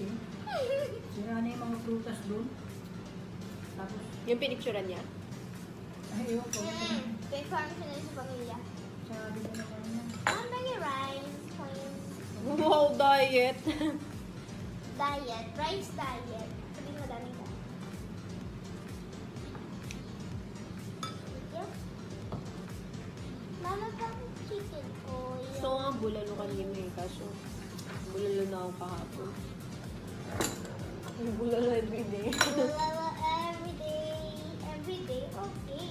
eh. Sira na yung mga prutas doon. Tapos, Yung pinicturan niya? ayaw ko. Kaya parang siya na sa pamilya. Sabi ko naman na. Mambagi rice, plain Wow, diet! diet, rice diet. Sabi madaming ka. Mama, bakit chicken oil? So nga, bulalo kanina eh. Kaso, bulalo na ako kahapon. Bulalo everyday. Lala every day, okay.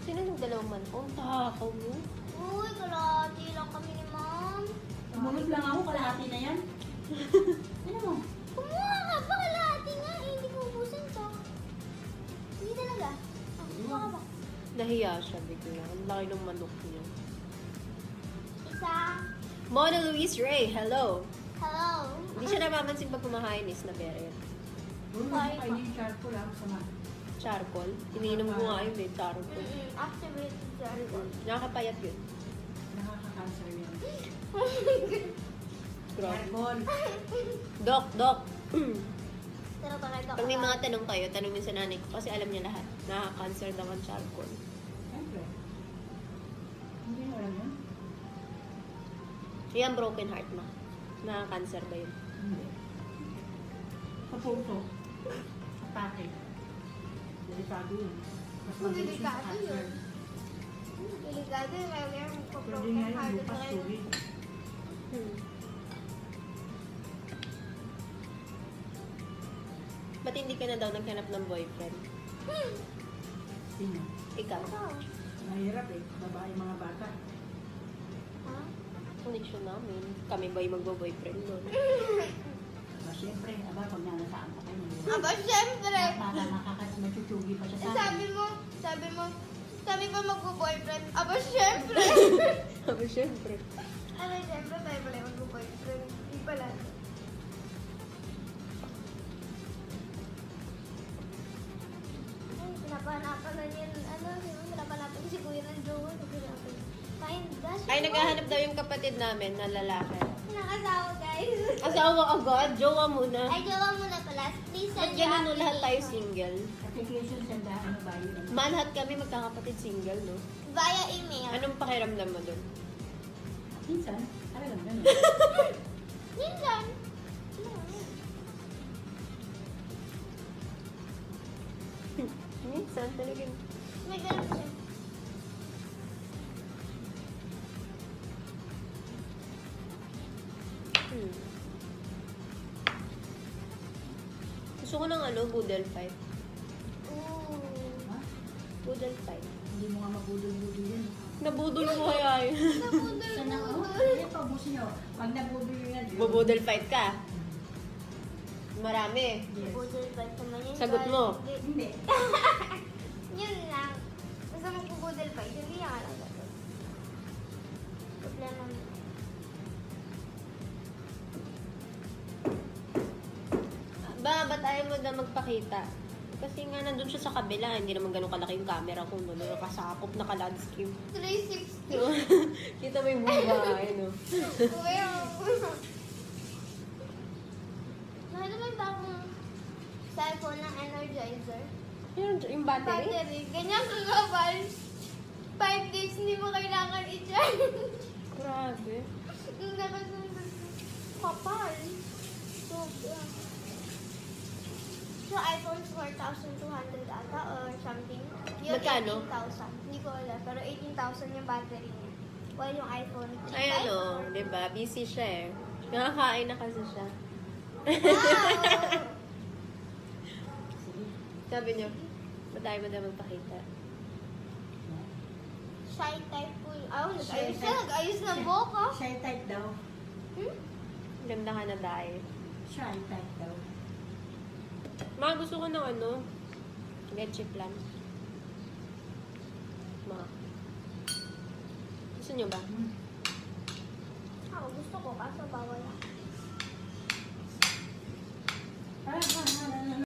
Sino yung dalawang manpong? Takaw mo? Uy, kalahati lang kami ni Mom. Umunod lang ako, kalahati na yan. Ano mo? Kumuha ka pa, kalahati nga. Eh, hindi ko ubusin to. Hindi talaga. Kumuha ka ba? Nahiya siya bigla. Ang laki ng manok niya. Isa. Mona Luis Ray, hello! Hello. Hindi siya namamansin pag kumakain is na beret. Doon mo Ay, kainin yung charcoal lang sa mga. Charcoal. Iniinom ko nga yun eh, charcoal. Activated jargon. Nakakapayat yun. Nakaka-cancer yan. Grabe. Charcoal. Doc! Pero talaga Pag may mga tanong kayo, tanongin sa nanay ko kasi alam niya lahat. Nakaka-cancer daw ang charcoal. Siyempre. Hindi mo alam yun? Yan, broken heart na. Nakaka-cancer ba yun? Hindi. Sa puso. Atake. Delikado yun. Mas mabilis yung Delikado cancer. yun. Delikado yung may Pwede broken nga yung heart. bukas tubig. Ba't hindi ka na daw naghanap ng boyfriend? Sino? Ikaw? Mahirap eh. Babae mga bata. Ha? Connection namin. Kami ba yung magbo-boyfriend doon? Siyempre, aba, pag nanasaan pa kayo. Aba, syempre. Para machuchugi pa siya sa Sabi ko magbo-boyfriend. Aba, syempre. Sabi, syempre. Aba, syempre, tayo pala yung magbo-boyfriend. Hindi pala. Ay, pinapahanapan na niyan. Pinapahanapan si Kuya ng jowa. Find dash. Ay, naghahanap daw yung kapatid namin na lalaki. Nakasawa, guys. Asawa agad? Jowa muna. Ay, jowa muna pala. Please Ba't send ganun no, your lahat tayo application. single? application sa daan ba yun? Lahat kami magkakapatid single, no? Via email. Anong pakiramdam mo doon? Minsan, talagang ganun. Minsan. Minsan talaga. May ganun siya. Gusto ko ng boodle fight. Ooh. Ha? Boodle fight. Hindi mo nga mabudol-budol yun. Nabudol ko kaya yun. Sana, oh, kaya paubusin nyo. Pag nabudol yan, yun. Boodle fight ka. Marami. Yes. Budol ba naman yun? Sagot mo. Hindi. Yun lang. Basta magpubudol pa. Hindi yan lang sagot. Problema mo. Ba't ayaw mo na magpakita? Kasi nga nandun siya sa kabila, hindi naman ganun kalaki yung camera ko, no? Nakasakop, naka-landscape. 360. Kita mo yung buhay, no? Kuya. Nakita ba akong cellphone ng Energizer? Yung battery? Battery. Ganyan kakapal. 5 days hindi mo kailangan i-charge. Grabe. Ang nakasunod. Kapal. Sobra. So, iPhone 4,200 ata or something. Yung Magkano? 18,000. Hindi ko alam. Pero 18,000 yung battery niya. While yung iPhone. Ay, di ba? Busy siya eh. Nakakain na kasi siya. Wow! Sabi niyo, ba't tayo mo na magpakita? Shy type po. Oh, Shy nag-ayos type. na. Nag-ayos na boka. Shy type daw. Ganda ka na dahil. Shy type daw. Ma, gusto ko ng leche plan. Ma. Gusto niyo ba? Ako gusto ko. Kaso